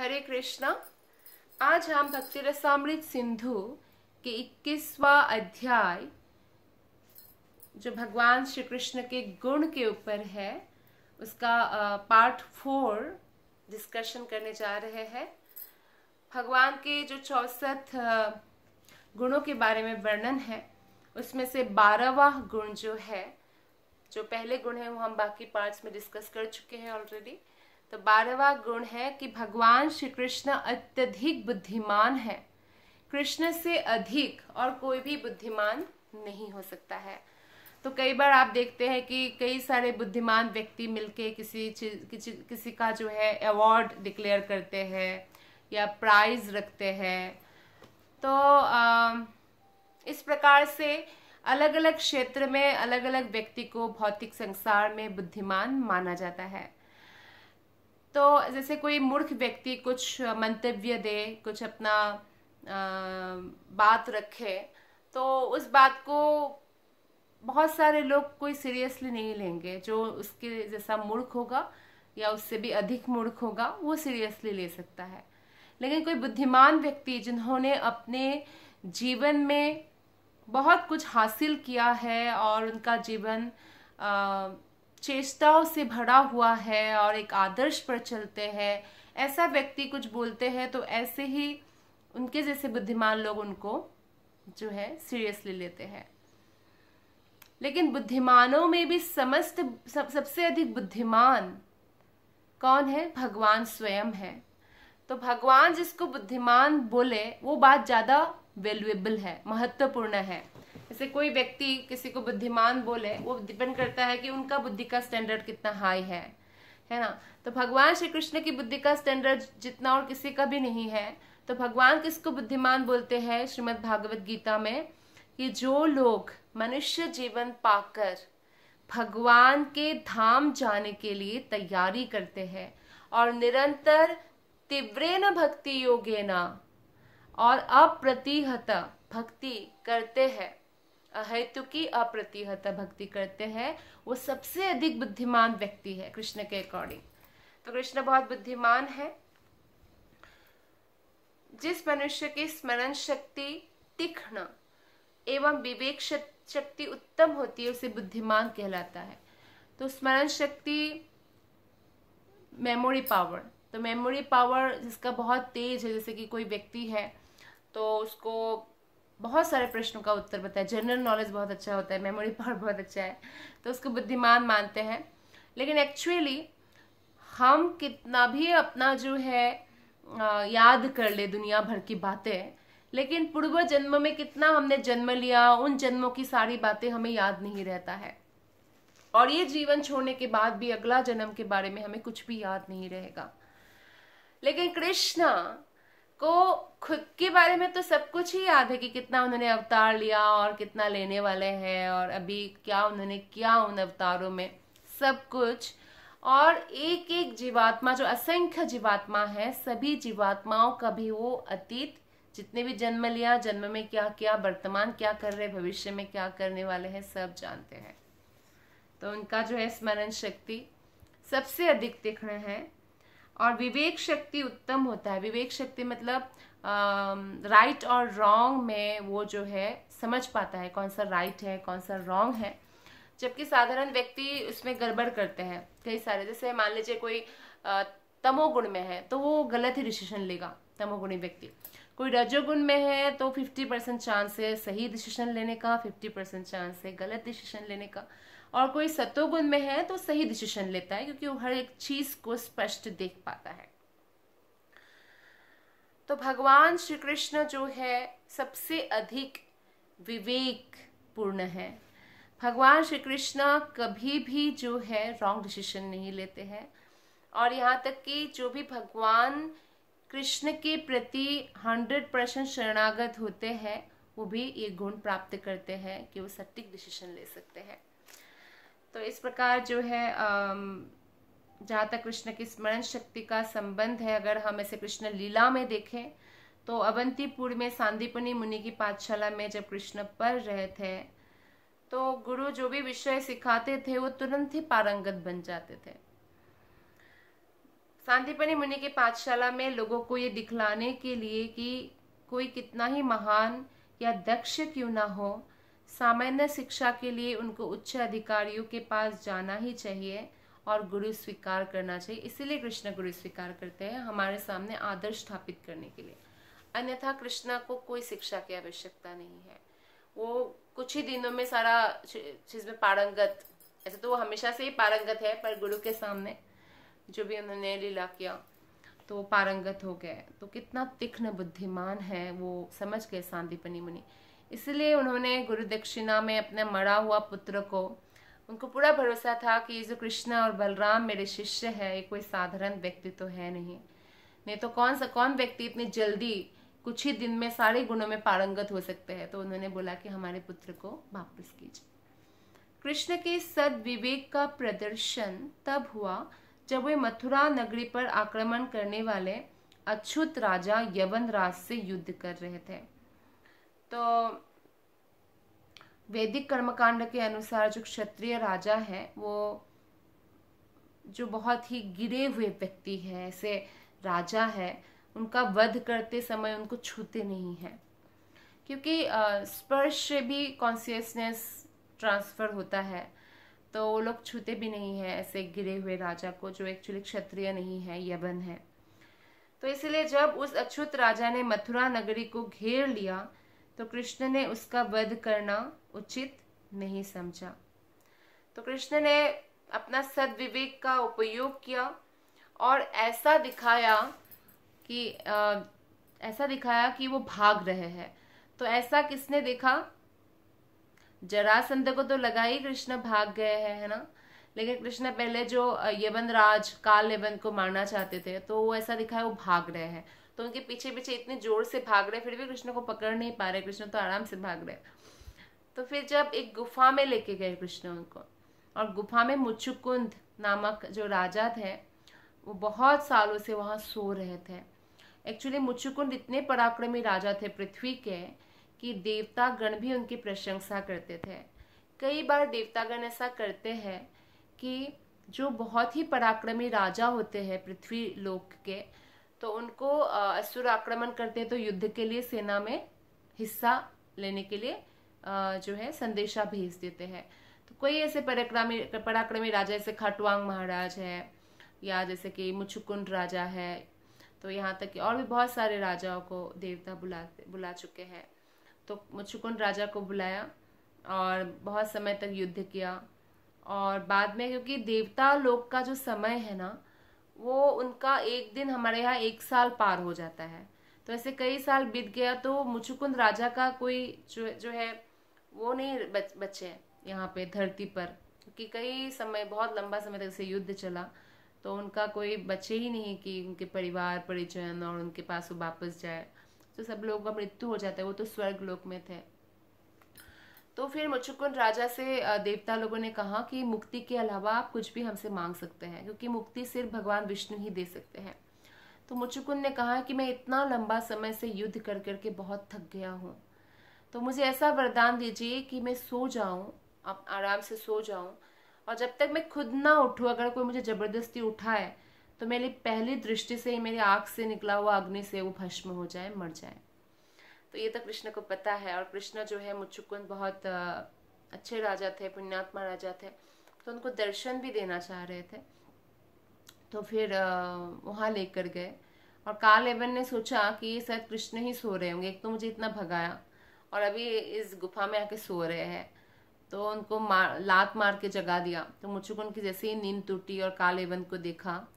हरे कृष्णा। आज हम भक्ति रसामृत सिंधु के 21वां अध्याय जो भगवान श्री कृष्ण के गुण के ऊपर है उसका पार्ट 4 डिस्कशन करने जा रहे हैं। भगवान के जो 64 गुणों के बारे में वर्णन है उसमें से 12वां गुण जो है, जो पहले गुण है वो हम बाकी पार्ट्स में डिस्कस कर चुके हैं ऑलरेडी। तो 12वां गुण है कि भगवान श्री कृष्ण अत्यधिक बुद्धिमान है। कृष्ण से अधिक और कोई भी बुद्धिमान नहीं हो सकता है। तो कई बार आप देखते हैं कि कई सारे बुद्धिमान व्यक्ति मिलके किसी का जो है अवार्ड डिक्लेयर करते हैं या प्राइज रखते हैं। तो इस प्रकार से अलग अलग क्षेत्र में अलग अलग व्यक्ति को भौतिक संसार में बुद्धिमान माना जाता है। तो जैसे कोई मूर्ख व्यक्ति कुछ मंतव्य दे, कुछ अपना बात रखे, तो उस बात को बहुत सारे लोग कोई सीरियसली नहीं लेंगे। जो उसके जैसा मूर्ख होगा या उससे भी अधिक मूर्ख होगा वो सीरियसली ले सकता है। लेकिन कोई बुद्धिमान व्यक्ति जिन्होंने अपने जीवन में बहुत कुछ हासिल किया है और उनका जीवन चेष्टाओं से भरा हुआ है और एक आदर्श पर चलते हैं, ऐसा व्यक्ति कुछ बोलते हैं तो ऐसे ही उनके जैसे बुद्धिमान लोग उनको जो है सीरियसली लेते हैं। लेकिन बुद्धिमानों में भी सबसे अधिक बुद्धिमान कौन है? भगवान स्वयं है। तो भगवान जिसको बुद्धिमान बोले वो बात ज्यादा वैल्यूएबल है, महत्वपूर्ण है। जैसे कोई व्यक्ति किसी को बुद्धिमान बोले, वो डिपेंड करता है कि उनका बुद्धि का स्टैंडर्ड कितना हाई है ना। तो भगवान श्री कृष्ण की बुद्धि का स्टैंडर्ड जितना और किसी का भी नहीं है। तो भगवान किसको बुद्धिमान बोलते हैं? श्रीमद् भागवत गीता में कि जो लोग मनुष्य जीवन पाकर भगवान के धाम जाने के लिए तैयारी करते हैं और निरंतर तीव्रेन भक्ति योगेना और अप्रतिहत भक्ति करते हैं, अहेतुकी अप्रतिहत भक्ति करते हैं, वो सबसे अधिक बुद्धिमान व्यक्ति है कृष्ण के अकॉर्डिंग। तो कृष्ण बहुत बुद्धिमान है। जिस मनुष्य की स्मरण शक्ति तीक्ष्ण एवं विवेक शक्ति उत्तम होती है उसे बुद्धिमान कहलाता है। तो स्मरण शक्ति, मेमोरी पावर, तो मेमोरी पावर जिसका बहुत तेज है, जैसे कि कोई व्यक्ति है तो उसको बहुत सारे प्रश्नों का उत्तर पता है, जनरल नॉलेज बहुत अच्छा होता है, मेमोरी पावर बहुत अच्छा है, तो उसको बुद्धिमान मानते हैं। लेकिन एक्चुअली हम कितना भी अपना जो है याद कर ले दुनिया भर की बातें, लेकिन पूर्व जन्म में कितना हमने जन्म लिया, उन जन्मों की सारी बातें हमें याद नहीं रहता है। और ये जीवन छोड़ने के बाद भी अगला जन्म के बारे में हमें कुछ भी याद नहीं रहेगा। लेकिन कृष्ण को खुद के बारे में तो सब कुछ ही याद है कि कितना उन्होंने अवतार लिया और कितना लेने वाले हैं और अभी क्या उन्होंने किया उन अवतारों में, सब कुछ। और एक एक जीवात्मा, जो असंख्य जीवात्मा है, सभी जीवात्माओं का भी वो अतीत, जितने भी जन्म लिया, जन्म में क्या किया, वर्तमान क्या कर रहे, भविष्य में क्या करने वाले हैं, सब जानते हैं। तो उनका जो है स्मरण शक्ति सबसे अधिक तीक्ष्ण है और विवेक शक्ति उत्तम होता है। विवेक शक्ति मतलब राइट और रॉन्ग में वो जो है समझ पाता है कौन सा राइट है कौन सा रॉन्ग है, जबकि साधारण व्यक्ति उसमें गड़बड़ करते हैं कई सारे। जैसे मान लीजिए कोई तमोगुण में है तो वो गलत ही डिसीजन लेगा, तमोगुणी व्यक्ति। कोई रजोगुण में है तो 50% चांस है सही डिसीजन लेने का, 50% चांस है गलत डिसीजन लेने का। और कोई सतोगुण में है तो सही डिसीजन लेता है क्योंकि वो हर एक चीज को स्पष्ट देख पाता है। तो भगवान श्री कृष्ण जो है सबसे अधिक विवेक पूर्ण है। भगवान श्री कृष्ण कभी भी जो है रॉन्ग डिसीजन नहीं लेते हैं। और यहाँ तक कि जो भी भगवान कृष्ण के प्रति 100% शरणागत होते हैं वो भी ये गुण प्राप्त करते हैं कि वो सटीक डिसीजन ले सकते हैं। तो इस प्रकार जो है जहाँ तक कृष्ण की स्मरण शक्ति का संबंध है, अगर हम ऐसे कृष्ण लीला में देखें तो अवंतीपुर में सांदीपनी मुनि की पाठशाला में जब कृष्ण पढ़ रहे थे तो गुरु जो भी विषय सिखाते थे वो तुरंत ही पारंगत बन जाते थे। सांदीपनि मुनि के पाठशाला में लोगों को ये दिखलाने के लिए कि कोई कितना ही महान या दक्ष क्यों ना हो, सामान्य शिक्षा के लिए उनको उच्च अधिकारियों के पास जाना ही चाहिए और गुरु स्वीकार करना चाहिए। इसीलिए कृष्ण गुरु स्वीकार करते हैं, हमारे सामने आदर्श स्थापित करने के लिए। अन्यथा कृष्णा को कोई शिक्षा की आवश्यकता नहीं है। वो कुछ ही दिनों में सारा चीज में पारंगत, ऐसे तो वो हमेशा से ही पारंगत है, पर गुरु के सामने जो भी उन्होंने लीला किया तो वो पारंगत हो गए। तो कितना तीक्ष्ण बुद्धिमान है वो समझ गए सांदीपनि मुनि। इसलिए उन्होंने गुरु दक्षिणा में अपने मरा हुआ पुत्र को, उनको पूरा भरोसा था कि ये जो कृष्ण और बलराम मेरे शिष्य है, ये कोई साधारण व्यक्ति तो है नहीं तो कौन व्यक्ति इतनी जल्दी कुछ ही दिन में सारे गुणों में पारंगत हो सकते हैं। तो उन्होंने बोला कि हमारे पुत्र को वापस कीजिए। कृष्ण के सद्विवेक का प्रदर्शन तब हुआ जब वे मथुरा नगरी पर आक्रमण करने वाले अछूत राजा यवनराज से युद्ध कर रहे थे। तो वैदिक कर्मकांड के अनुसार जो क्षत्रिय राजा है, वो जो बहुत ही गिरे हुए व्यक्ति है, ऐसे राजा है, उनका वध करते समय उनको छूते नहीं है, क्योंकि स्पर्श से भी कॉन्शियसनेस ट्रांसफर होता है। तो वो लोग छूते भी नहीं है ऐसे गिरे हुए राजा को, जो एक्चुअली क्षत्रिय नहीं है, यवन है। तो इसलिए जब उस अछूत राजा ने मथुरा नगरी को घेर लिया तो कृष्ण ने उसका वध करना उचित नहीं समझा। तो कृष्ण ने अपना सद्विवेक का उपयोग किया और ऐसा दिखाया कि वो भाग रहे हैं। तो ऐसा किसने देखा? जरासंध को तो लगा ही कृष्ण भाग गए हैं, है ना, लेकिन कृष्ण पहले जो यवनराज काल यवन को मारना चाहते थे, तो वो ऐसा दिखाया वो भाग रहे हैं। तो उनके पीछे पीछे इतने जोर से भाग रहे, फिर भी कृष्ण को पकड़ नहीं पा रहे, कृष्ण तो आराम से भाग रहे। तो फिर जब एक गुफा में लेके गए कृष्ण उनको, और गुफा में मुचुकुंद नामक जो राजा थे, वो बहुत सालों से वहां सो रहे थे। एक्चुअली मुचुकुंद इतने पराक्रमी राजा थे पृथ्वी के कि देवतागण भी उनकी प्रशंसा करते थे। कई बार देवतागण ऐसा करते हैं कि जो बहुत ही पराक्रमी राजा होते हैं पृथ्वी लोक के, तो उनको असुर आक्रमण करते हैं तो युद्ध के लिए सेना में हिस्सा लेने के लिए जो है संदेशा भेज देते हैं। तो कोई ऐसे पराक्रमी राजा जैसे खाटुवांग महाराज है, या जैसे कि मुचुकुंद राजा है, तो यहाँ तक कि और भी बहुत सारे राजाओं को देवता बुला चुके हैं। तो मुचुकुंद राजा को बुलाया और बहुत समय तक युद्ध किया। और बाद में, क्योंकि देवता लोक का जो समय है ना, वो उनका एक दिन हमारे यहाँ 1 साल पार हो जाता है। तो ऐसे कई साल बीत गया, तो मुचुकुंद राजा का कोई जो है वो नहीं बचे यहाँ पे धरती पर, क्योंकि कई समय, बहुत लंबा समय तक से युद्ध चला, तो उनका कोई बचे ही नहीं कि उनके परिवार परिजन और उनके पास वो वापस जाए। तो सब लोगों का मृत्यु हो जाता है, वो तो स्वर्ग लोक में थे। तो फिर मुचुकुंद राजा से देवता लोगों ने कहा कि मुक्ति के अलावा आप कुछ भी हमसे मांग सकते हैं, क्योंकि मुक्ति सिर्फ भगवान विष्णु ही दे सकते हैं। तो मुचुकुंद ने कहा कि मैं इतना लंबा समय से युद्ध कर करके बहुत थक गया हूँ, तो मुझे ऐसा वरदान दीजिए कि मैं सो जाऊं, आराम से सो जाऊं, और जब तक मैं खुद ना उठूं, अगर कोई मुझे जबरदस्ती उठाए तो मेरी पहली दृष्टि से ही मेरी आंख से निकला हुआ अग्नि से वो भस्म हो जाए, मर जाए। तो ये तो कृष्ण को पता है। और कृष्ण जो है, मुचुकुंद बहुत अच्छे राजा थे, पुण्यात्मा राजा थे, तो उनको दर्शन भी देना चाह रहे थे। तो फिर वहाँ लेकर गए, और काल यवन ने सोचा कि ये शायद कृष्ण ही सो रहे होंगे, एक तो मुझे इतना भगाया और अभी इस गुफा में आके सो रहे हैं, तो उनको लात मार के जगा दिया। तो मुचुकुंद की जैसे ही नींद टूटी और काल यवन को देखा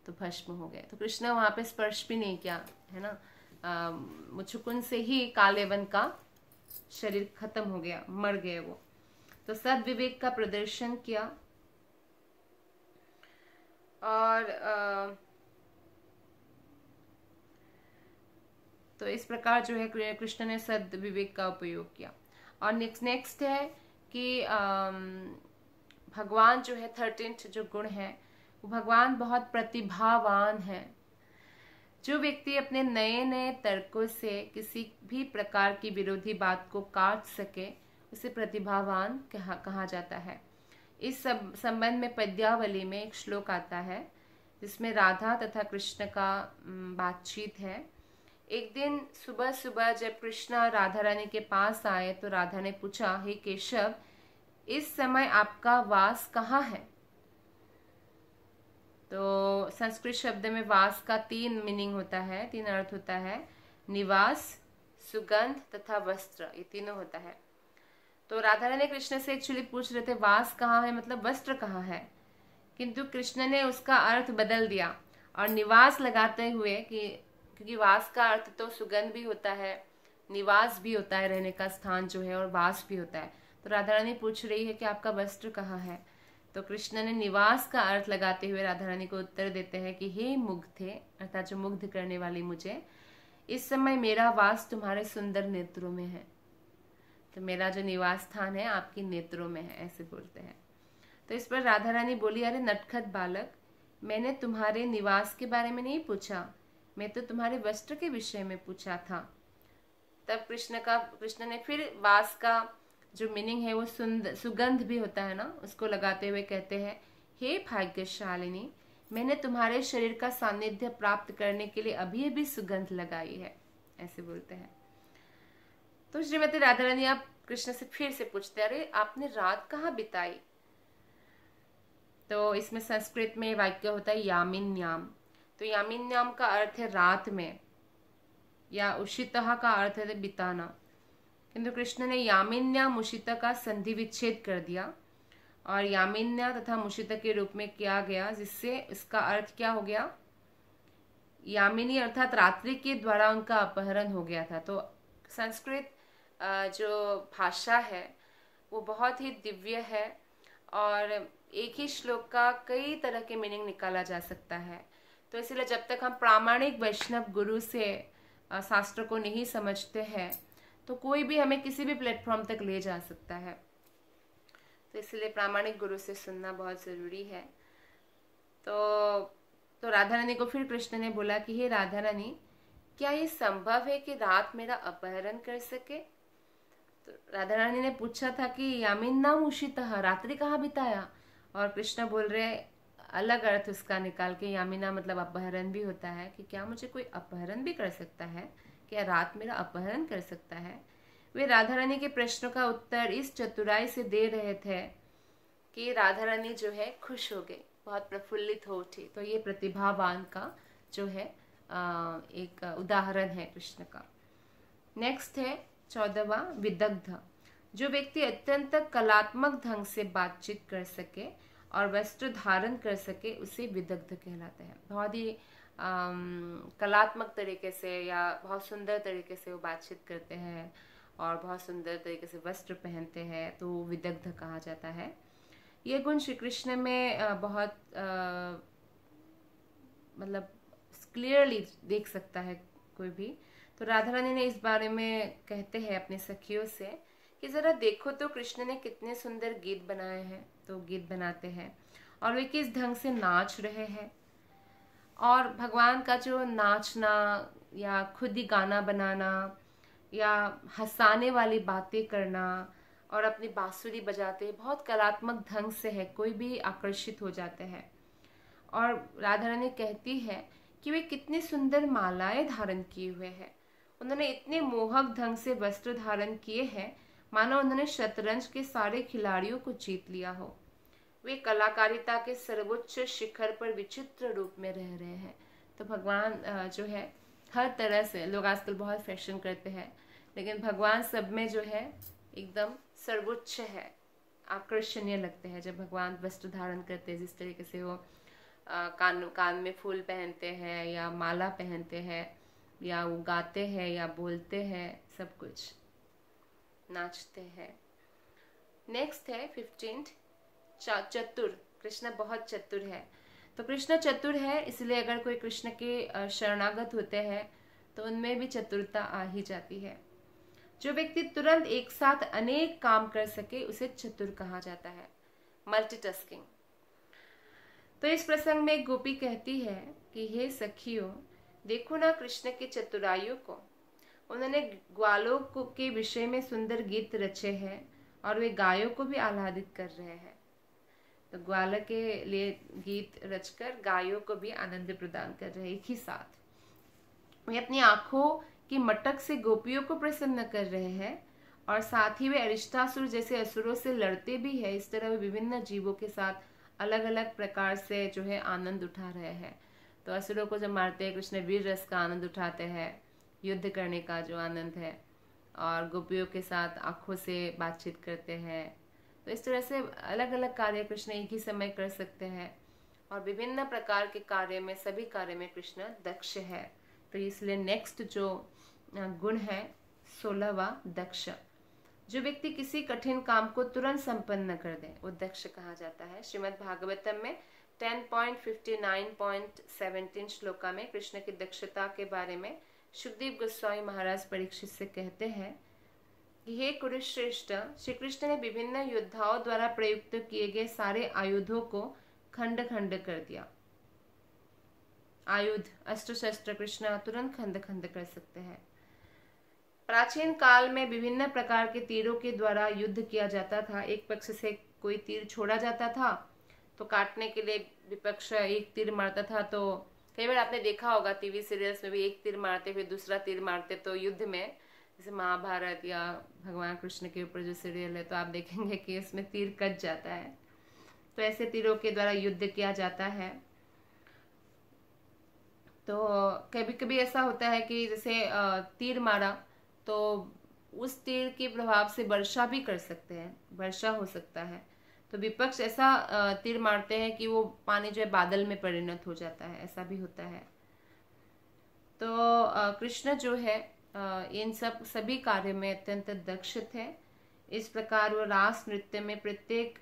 तो भस्म हो गए। तो कृष्ण वहां पे स्पर्श भी नहीं किया, है ना, मुचुकुंद से ही काल यवन का शरीर खत्म हो गया, मर गए वो। तो सद्विवेक का प्रदर्शन किया, और तो इस प्रकार जो है कृष्ण ने सद्विवेक का उपयोग किया। और नेक्स्ट है कि भगवान जो है 13th जो गुण है, वो भगवान बहुत प्रतिभावान है। जो व्यक्ति अपने नए नए तर्कों से किसी भी प्रकार की विरोधी बात को काट सके, उसे प्रतिभावान कहा जाता है। इस संबंध में पद्यावली में एक श्लोक आता है जिसमें राधा तथा कृष्ण का बातचीत है। एक दिन सुबह सुबह जब कृष्ण राधा रानी के पास आए तो राधा ने पूछा, हे केशव, इस समय आपका वास कहाँ है? तो संस्कृत शब्द में वास का 3 मीनिंग होता है, 3 अर्थ होता है। निवास, सुगंध तथा वस्त्र, ये तीनों होता है। तो राधा रानी कृष्ण से एक्चुअली पूछ रहे थे वास कहाँ है, मतलब वस्त्र कहाँ है, किंतु कृष्ण ने उसका अर्थ बदल दिया और निवास लगाते हुए कि क्योंकि वास का अर्थ तो सुगंध भी होता है, निवास भी होता है, रहने का स्थान जो है, और वास भी होता है। तो राधा रानी पूछ रही है कि आपका वस्त्र कहाँ है। तो कृष्ण ने निवास का अर्थ लगाते हुए राधा रानी को उत्तर देते हैं कि हे मुग्धे, अर्थात जो मुग्ध करने वाली मुझे, इस समय मेरा वास तुम्हारे सुंदर नेत्रों में है। तो मेरा जो निवास स्थान है आपकी नेत्रों में है, ऐसे बोलते हैं। तो इस पर राधा रानी बोली, अरे नटखट बालक, मैंने तुम्हारे निवास के बारे में नहीं पूछा, मैं तो तुम्हारे वस्त्र के विषय में पूछा था। तब कृष्ण ने फिर वास का जो मीनिंग है वो सुगंध भी होता है ना, उसको लगाते हुए कहते हैं, हे भाग्यशालिनी, मैंने तुम्हारे शरीर का सानिध्य प्राप्त करने के लिए अभी अभी सुगंध लगाई है, ऐसे बोलते हैं। तो श्रीमती राधा रानी आप कृष्ण से फिर से पूछते, अरे आपने रात कहाँ बिताई? तो इसमें संस्कृत में वाक्य होता है यामिन्याम। तो यामिन्याम का अर्थ है रात में, या उषितः का अर्थ है बिताना, किंतु कृष्ण ने यामिन्या मुषित का संधि विच्छेद कर दिया और यामिन्या तथा मुषित के रूप में किया गया, जिससे इसका अर्थ क्या हो गया, यामिनी अर्थात रात्रि के द्वारा उनका अपहरण हो गया था। तो संस्कृत जो भाषा है वो बहुत ही दिव्य है और एक ही श्लोक का कई तरह के मीनिंग निकाला जा सकता है। तो इसलिए जब तक हम प्रामाणिक वैष्णव गुरु से शास्त्र को नहीं समझते हैं तो कोई भी हमें किसी भी प्लेटफॉर्म तक ले जा सकता है। तो इसलिए प्रामाणिक गुरु से सुनना बहुत जरूरी है। तो राधा रानी को फिर कृष्ण ने बोला कि हे राधा रानी, क्या ये संभव है कि रात मेरा अपहरण कर सके? तो राधा रानी ने पूछा था कि यामिन्ना उषितः, रात्रि कहाँ बिताया? और कृष्ण बोल रहे अलग अर्थ उसका निकाल के, यामिना मतलब अपहरण भी होता है, कि क्या मुझे कोई अपहरण भी कर सकता है, क्या रात मेरा अपहरण कर सकता है? वे राधा रानी के प्रश्नों का उत्तर इस चतुराई से दे रहे थे कि राधा रानी जो है खुश हो गई, बहुत प्रफुल्लित हो उठी। तो ये प्रतिभावान का जो है एक उदाहरण है कृष्ण का। नेक्स्ट है 14वां विदग्ध। जो व्यक्ति अत्यंत कलात्मक ढंग से बातचीत कर सके और वस्त्र धारण कर सके उसे विदग्ध कहलाते हैं। बहुत ही कलात्मक तरीके से या बहुत सुंदर तरीके से वो बातचीत करते हैं और बहुत सुंदर तरीके से वस्त्र पहनते हैं, तो विदग्ध कहा जाता है। ये गुण श्री कृष्ण में बहुत मतलब क्लियरली देख सकता है कोई भी। तो राधा रानी ने इस बारे में कहते हैं अपने सखियों से कि जरा देखो तो कृष्ण ने कितने सुंदर गीत बनाए हैं। तो गीत बनाते हैं और वे किस ढंग से नाच रहे हैं, और भगवान का जो नाचना या खुद ही गाना बनाना या हंसाने वाली बातें करना और अपनी बांसुरी बजाते बहुत कलात्मक ढंग से है, कोई भी आकर्षित हो जाते हैं। और राधा रानी कहती है कि वे कितनी सुंदर मालाएं धारण किए हुए हैं, उन्होंने इतने मोहक ढंग से वस्त्र धारण किए हैं मानो उन्होंने शतरंज के सारे खिलाड़ियों को जीत लिया हो। वे कलाकारिता के सर्वोच्च शिखर पर विचित्र रूप में रह रहे हैं। तो भगवान जो है हर तरह से, लोग आजकल बहुत फैशन करते हैं, लेकिन भगवान सब में जो है एकदम सर्वोच्च है, आकर्षणीय लगते हैं जब भगवान वस्त्र धारण करते हैं। जिस तरीके से वो कान में फूल पहनते हैं या माला पहनते हैं या वो गाते हैं या बोलते हैं, सब कुछ नाचते हैं। नेक्स्ट है 15 चतुर। कृष्ण बहुत चतुर है। तो कृष्ण चतुर है, इसलिए अगर कोई कृष्ण के शरणागत होते हैं तो उनमें भी चतुरता आ ही जाती है। जो व्यक्ति तुरंत एक साथ अनेक काम कर सके उसे चतुर कहा जाता है, मल्टीटास्किंग। तो इस प्रसंग में एक गोपी कहती है कि हे सखियों, देखो ना कृष्ण के चतुराइयों को, उन्होंने ग्वालों के विषय में सुंदर गीत रचे हैं और वे गायों को भी आह्लादित कर रहे हैं। तो ग्वाला के लिए गीत रचकर गायों को भी आनंद प्रदान कर रहे एक ही साथ। वे अपनी आंखों की मटक से गोपियों को प्रसन्न कर रहे हैं और साथ ही वे अरिष्टासुर जैसे असुरों से लड़ते भी है। इस तरह वे विभिन्न जीवों के साथ अलग अलग प्रकार से जो है आनंद उठा रहे हैं। तो असुरों को जब मारते हैं कृष्ण वीर रस का आनंद उठाते हैं, युद्ध करने का जो आनंद है, और गोपियों के साथ आंखों से बातचीत करते हैं। तो इस तरह से अलग अलग कार्य कृष्ण एक ही समय कर सकते हैं और विभिन्न प्रकार के कार्य में, सभी कार्य में कृष्ण दक्ष है। तो इसलिए नेक्स्ट जो गुण है 16वां, दक्ष। जो व्यक्ति किसी कठिन काम को तुरंत संपन्न कर दे वो दक्ष कहा जाता है। श्रीमद् भागवतम में 10.59.17 श्लोका में कृष्ण की दक्षता के बारे में सुखदेव गोस्वामी महाराज परीक्षित से कहते हैं कि हे कुरुश्रेष्ठ, श्री कृष्ण ने विभिन्न योद्धाओं द्वारा प्रयुक्त किए गए सारे आयुधों को खंड खंड कर दिया। आयुध, अस्त्र शस्त्र कृष्ण तुरंत खंड खंड कर सकते हैं। प्राचीन काल में विभिन्न प्रकार के तीरों के द्वारा युद्ध किया जाता था। एक पक्ष से कोई तीर छोड़ा जाता था तो काटने के लिए विपक्ष एक तीर मारता था। तो कई बार आपने देखा होगा टीवी सीरियल्स में भी एक तीर मारते फिर दूसरा तीर मारते। तो युद्ध में जैसे महाभारत या भगवान कृष्ण के ऊपर जो सीरियल है तो आप देखेंगे कि उसमें तीर कट जाता है। तो ऐसे तीरों के द्वारा युद्ध किया जाता है। तो कभी कभी ऐसा होता है कि जैसे तीर मारा तो उस तीर के प्रभाव से वर्षा भी कर सकते हैं, वर्षा हो सकता है। तो विपक्ष ऐसा तीर मारते हैं कि वो पानी जो है बादल में परिणत हो जाता है, ऐसा भी होता है। तो कृष्ण जो है इन सभी कार्य में अत्यंत दक्ष थे। इस प्रकार वो रास नृत्य में प्रत्येक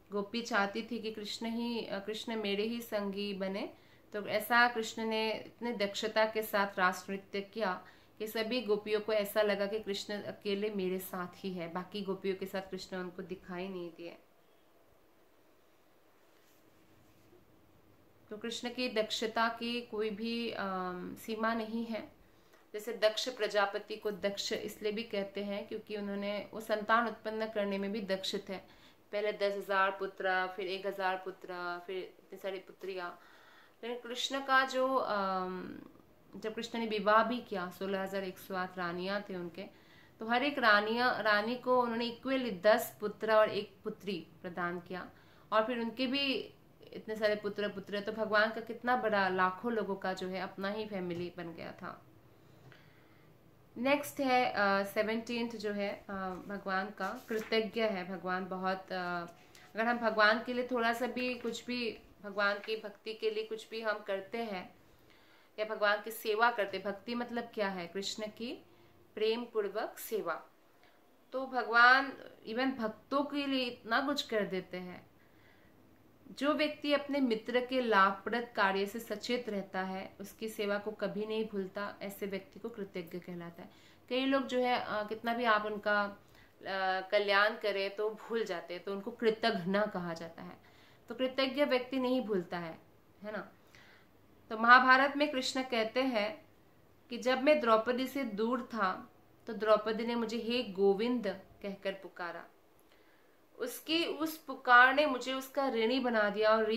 गोपी चाहती थी कि कृष्ण मेरे ही संगी बने। तो ऐसा कृष्ण ने इतने दक्षता के साथ रास नृत्य किया कि सभी गोपियों को ऐसा लगा कि कृष्ण अकेले मेरे साथ ही है, बाकी गोपियों के साथ कृष्ण उनको दिखाई नहीं दिए। तो कृष्ण की दक्षता की कोई भी सीमा नहीं है। जैसे दक्ष प्रजापति को दक्ष इसलिए भी कहते हैं क्योंकि वो संतान उत्पन्न करने में भी दक्ष थे। पहले 10,000 पुत्र, फिर 1,000 पुत्र, फिर इतनी सारी पुत्रियां। लेकिन कृष्ण का जब कृष्ण ने विवाह भी किया, 16,108 रानियां थे उनके, तो हर एक रानी को उन्होंने इक्वली 10 पुत्र और 1 पुत्री प्रदान किया। और फिर उनके भी इतने सारे पुत्र। तो भगवान का कितना बड़ा, लाखों लोगों का जो है अपना ही फैमिली बन गया था। नेक्स्ट है 17th जो है भगवान का कृतज्ञ है। भगवान बहुत अगर हम भगवान के लिए थोड़ा सा भी कुछ भी, भगवान की भक्ति के लिए कुछ भी हम करते हैं या भगवान की सेवा करते, भक्ति मतलब क्या है? कृष्ण की प्रेम पूर्वक सेवा। तो भगवान इवन भक्तों के लिए इतना कुछ कर देते हैं। जो व्यक्ति अपने मित्र के लाभप्रद कार्य से सचेत रहता है, उसकी सेवा को कभी नहीं भूलता, ऐसे व्यक्ति को कृतज्ञ कहलाता है। कई लोग जो है कितना भी आप उनका कल्याण करें तो भूल जाते हैं, तो उनको कृतघ्न कहा जाता है। तो कृतज्ञ व्यक्ति नहीं भूलता है ना। तो महाभारत में कृष्ण कहते हैं कि जब मैं द्रौपदी से दूर था तो द्रौपदी ने मुझे हे गोविंद कहकर पुकारा। उसकी उस पुकार ने मुझे उसका ऋणी बना दिया और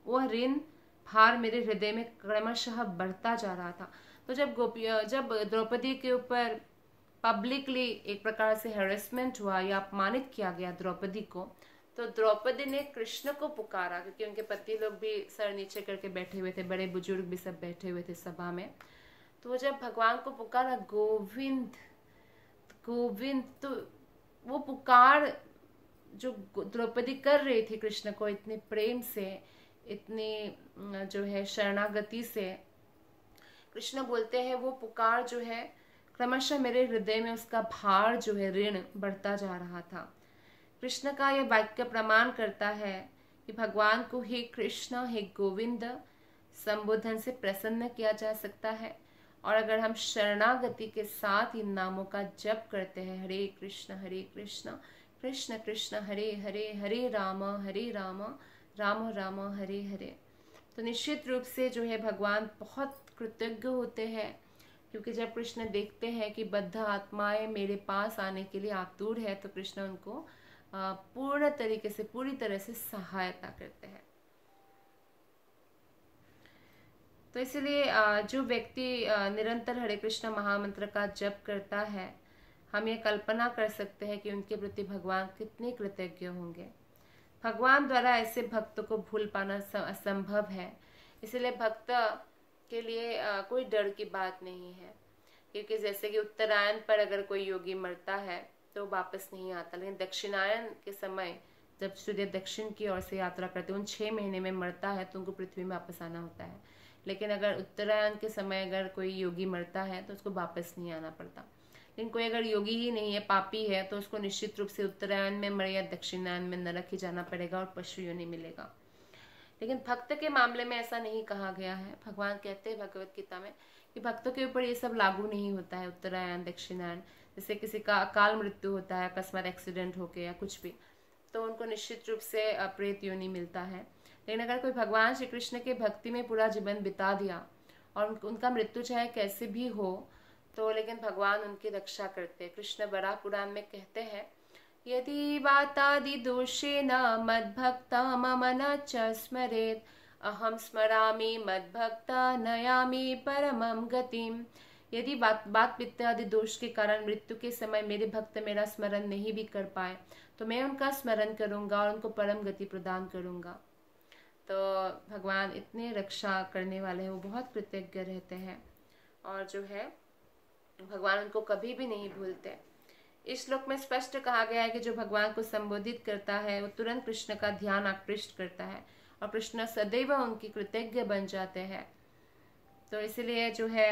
वह ऋण भार मेरे हृदय में क्रमशः बढ़ता जा रहा था। तो जब द्रौपदी के ऊपर पब्लिकली एक प्रकार से हैरेसमेंट हुआ या अपमानित किया गया द्रौपदी को, तो द्रौपदी ने कृष्ण को पुकारा, क्योंकि उनके पति लोग भी सर नीचे करके बैठे हुए थे, बड़े बुजुर्ग भी सब बैठे हुए थे सभा में। तो जब भगवान को पुकारा गोविंद गोविंद, तो वो पुकार जो द्रौपदी कर रही थी कृष्ण को इतने प्रेम से, इतनी जो है शरणागति से, कृष्ण बोलते हैं वो पुकार जो है क्रमशः मेरे हृदय में उसका भार जो है ऋण बढ़ता जा रहा था। कृष्ण का यह वाक्य प्रमाण करता है कि भगवान को हे कृष्ण हे गोविंद संबोधन से प्रसन्न किया जा सकता है। और अगर हम शरणागति के साथ इन नामों का जप करते हैं, हरे कृष्ण कृष्ण कृष्ण हरे हरे, हरे राम राम राम हरे हरे, तो निश्चित रूप से जो है भगवान बहुत कृतज्ञ होते हैं। क्योंकि जब कृष्ण देखते हैं कि बद्ध आत्माएं मेरे पास आने के लिए आतुर है, तो कृष्ण उनको पूर्ण तरीके से, पूरी तरह से सहायता करते हैं। तो इसलिए जो व्यक्ति निरंतर हरे कृष्ण महामंत्र का जप करता है, हम ये कल्पना कर सकते हैं कि उनके प्रति भगवान कितने कृतज्ञ होंगे। भगवान द्वारा ऐसे भक्त को भूल पाना असंभव है। इसलिए भक्त के लिए कोई डर की बात नहीं है, क्योंकि जैसे कि उत्तरायण पर अगर कोई योगी मरता है तो वापस नहीं आता, लेकिन दक्षिणायन के समय जब सूर्य दक्षिण की ओर से यात्रा करते हैं, उन 6 महीने में मरता है तो उनको पृथ्वी में वापस आना होता है। लेकिन अगर उत्तरायण के समय अगर कोई योगी मरता है तो उसको वापस नहीं आना पड़ता। लेकिन कोई अगर योगी ही नहीं है, पापी है, तो उसको निश्चित रूप से उत्तरायण में मरे या दक्षिणायन में नरक ही जाना पड़ेगा और पशु योनि मिलेगा। लेकिन भक्त के मामले में ऐसा नहीं कहा गया है। भगवान कहते हैं भगवत गीता में कि भक्तों के ऊपर ये सब लागू नहीं होता है, उत्तरायण दक्षिणायन। जैसे किसी का अकाल मृत्यु होता है, अकस्मात एक्सीडेंट होके या कुछ भी, तो उनको निश्चित रूप से प्रेत योनि मिलता है। लेकिन अगर कोई भगवान श्री कृष्ण के भक्ति में पूरा जीवन बिता दिया और उनका मृत्यु चाहे कैसे भी हो, तो लेकिन भगवान उनकी रक्षा करते हैं। कृष्ण वराह पुराण में कहते हैं, यदि वातादि दोषेण मद्भक्ता मम न च स्मरेत् अहम स्मरामि मद्भक्ता नयामि परमं गतिम। यदि बात इत्यादि दोष के कारण मृत्यु के समय मेरे भक्त मेरा स्मरण नहीं भी कर पाए तो मैं उनका स्मरण करूंगा और उनको परम गति प्रदान करूंगा। तो भगवान इतने रक्षा करने वाले हैं, वो बहुत कृतज्ञ रहते हैं और जो है भगवान उनको कभी भी नहीं भूलते। इस श्लोक में स्पष्ट कहा गया है कि जो भगवान को संबोधित करता है वो तुरंत कृष्ण का ध्यान आकृष्ट करता है और कृष्ण सदैव उनकी कृतज्ञ बन जाते हैं। तो इसलिए जो है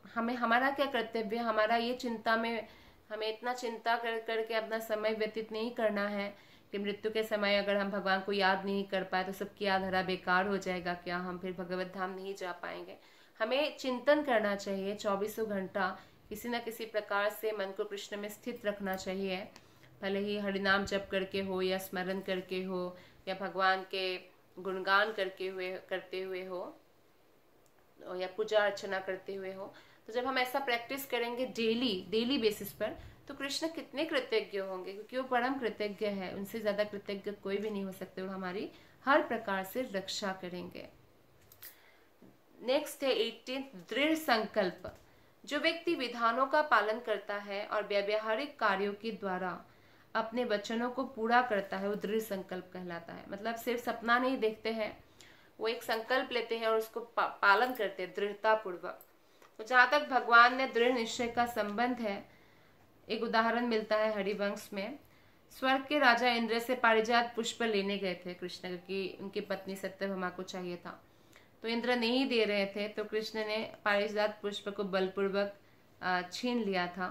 हमें, हमारा क्या कर्तव्य, हमारा ये चिंता में, हमें इतना चिंता करके अपना समय व्यतीत नहीं करना है कि मृत्यु के समय अगर हम भगवान को याद नहीं कर पाए तो सबकी याद बेकार हो जाएगा, क्या हम फिर भगवत धाम नहीं जा पाएंगे। हमें चिंतन करना चाहिए, 24 घंटा किसी न किसी प्रकार से मन को कृष्ण में स्थित रखना चाहिए। भले ही हरिनाम जप करके हो या स्मरण करके हो या भगवान के गुणगान करते हुए हो या पूजा अर्चना करते हुए हो। तो जब हम ऐसा प्रैक्टिस करेंगे डेली बेसिस पर, तो कृष्ण कितने कृतज्ञ होंगे, क्योंकि वो परम कृतज्ञ है। उनसे ज्यादा कृतज्ञ कोई भी नहीं हो सकते और हमारी हर प्रकार से रक्षा करेंगे। नेक्स्ट है 18 दृढ़ संकल्प। जो व्यक्ति विधानों का पालन करता है और व्यावहारिक कार्यों के द्वारा अपने वचनों को पूरा करता है, वो दृढ़ संकल्प कहलाता है। मतलब सिर्फ सपना नहीं देखते हैं, वो एक संकल्प लेते हैं और उसको पालन करते हैं दृढ़ता पूर्वक। तो जहाँ तक भगवान ने दृढ़ निश्चय का संबंध है, एक उदाहरण मिलता है हरिवंश में। स्वर्ग के राजा इंद्र से पारिजात पुष्प लेने गए थे कृष्ण, क्योंकि उनकी पत्नी सत्यभामा को चाहिए था। तो इंद्र नहीं दे रहे थे तो कृष्ण ने पारिजात पुष्प को बलपूर्वक छीन लिया था।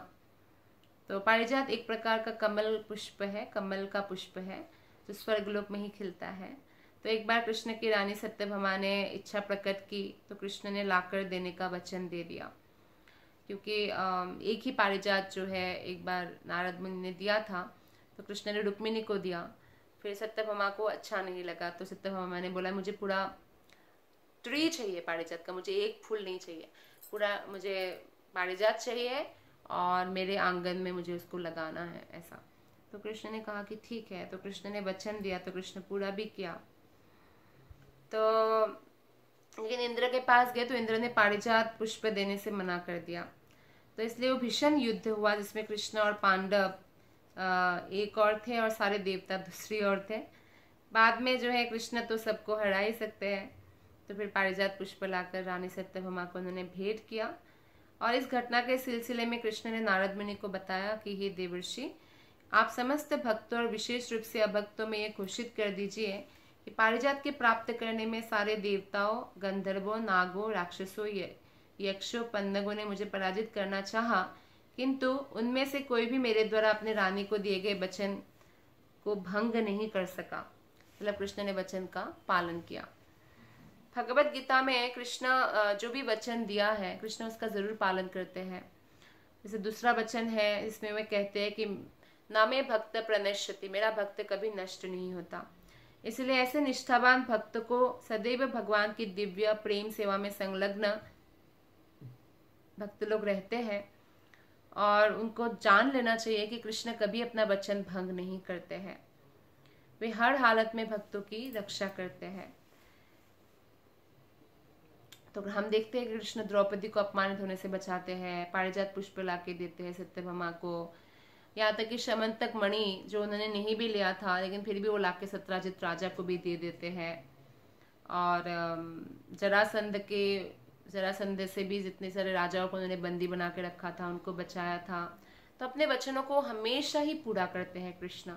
तो पारिजात एक प्रकार का कमल पुष्प है, कमल का पुष्प है जो स्वर्गलोक में ही खिलता है। तो एक बार कृष्ण की रानी सत्यभामा ने इच्छा प्रकट की तो कृष्ण ने लाकर देने का वचन दे दिया, क्योंकि एक ही पारिजात जो है एक बार नारद मुनि ने दिया था तो कृष्ण ने रुक्मिणी को दिया। फिर सत्यभामा को अच्छा नहीं लगा तो सत्यभामा ने बोला मुझे पूरा ट्री चाहिए पारिजात का, मुझे एक फूल नहीं चाहिए, पूरा मुझे पारिजात चाहिए और मेरे आंगन में मुझे उसको लगाना है, ऐसा। तो कृष्ण ने कहा कि ठीक है। तो कृष्ण ने वचन दिया तो कृष्ण पूरा भी किया। तो लेकिन इंद्र के पास गए तो इंद्र ने पारिजात पुष्प देने से मना कर दिया। तो इसलिए वो भीषण युद्ध हुआ जिसमें कृष्ण और पांडव एक और थे और सारे देवता दूसरी ओर थे। बाद में जो है कृष्ण तो सबको हरा ही सकते हैं, तो फिर पारिजात पुष्प लाकर रानी सत्यभामा को उन्होंने भेंट किया। और इस घटना के सिलसिले में कृष्ण ने नारद मुनि को बताया कि हे देवर्षि, आप समस्त भक्तों और विशेष रूप से अभक्तों में ये घोषित कर दीजिए कि पारिजात के प्राप्त करने में सारे देवताओं, गंधर्वों, नागों, राक्षसों, यक्षों, पन्नगों ने मुझे पराजित करना चाहा, किंतु उनमें से कोई भी मेरे द्वारा अपने रानी को दिए गए वचन को भंग नहीं कर सका। मतलब कृष्ण ने वचन का पालन किया। भगवत गीता में कृष्ण जो भी वचन दिया है कृष्ण उसका जरूर पालन करते हैं। जैसे दूसरा वचन है इसमें वे कहते हैं कि नामे भक्त प्रणश्यति, मेरा भक्त कभी नष्ट नहीं होता। इसलिए ऐसे निष्ठावान भक्त को सदैव भगवान की दिव्य प्रेम सेवा में संलग्न भक्त लोग रहते हैं और उनको जान लेना चाहिए कि कृष्ण कभी अपना वचन भंग नहीं करते हैं। वे हर हालत में भक्तों की रक्षा करते हैं। तो हम देखते हैं कि कृष्ण द्रौपदी को अपमानित होने से बचाते हैं, पारिजात पुष्प लाके देते हैं सत्यभामा को, यहाँ तक कि शमंतक मणि जो उन्होंने नहीं भी लिया था लेकिन फिर भी वो लाके सत्राजित राजा को भी दे देते हैं। और जरासंध से भी जितने सारे राजाओं को उन्होंने बंदी बना के रखा था उनको बचाया था। तो अपने वचनों को हमेशा ही पूरा करते हैं कृष्ण,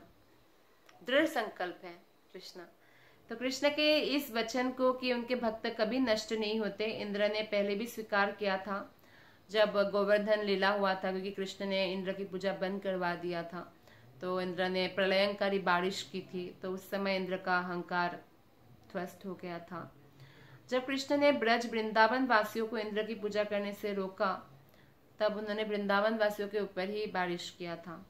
दृढ़ संकल्प है कृष्ण। तो कृष्ण के इस वचन को कि उनके भक्त कभी नष्ट नहीं होते, इंद्र ने पहले भी स्वीकार किया था जब गोवर्धन लीला हुआ था, क्योंकि कृष्ण ने इंद्र की पूजा बंद करवा दिया था। तो इंद्र ने प्रलयंकारी बारिश की थी, तो उस समय इंद्र का अहंकार ध्वस्त हो गया था। जब कृष्ण ने ब्रज वृंदावन वासियों को इंद्र की पूजा करने से रोका, तब उन्होंने वृंदावन वासियों के ऊपर ही बारिश किया था।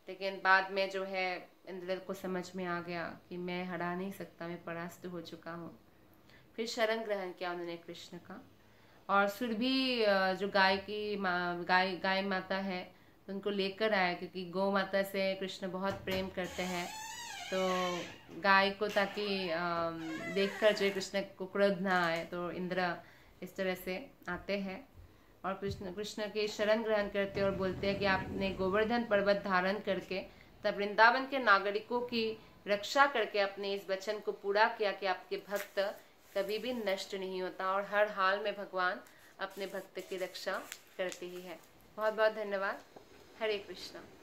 लेकिन बाद में जो है इंद्र को समझ में आ गया कि मैं हरा नहीं सकता, मैं परास्त हो चुका हूँ। फिर शरण ग्रहण किया उन्होंने कृष्ण का। और सुरभि जो गाय माता है उनको लेकर आया, क्योंकि गौ माता से कृष्ण बहुत प्रेम करते हैं। तो गाय को ताकि देखकर जो कृष्ण को क्रोध ना आए, तो इंद्र इस तरह से आते हैं और कृष्ण के शरण ग्रहण करते और बोलते हैं कि आपने गोवर्धन पर्वत धारण करके तब वृंदावन के नागरिकों की रक्षा करके अपने इस वचन को पूरा किया कि आपके भक्त कभी भी नष्ट नहीं होता और हर हाल में भगवान अपने भक्त की रक्षा करते ही है। बहुत बहुत धन्यवाद। हरे कृष्णा।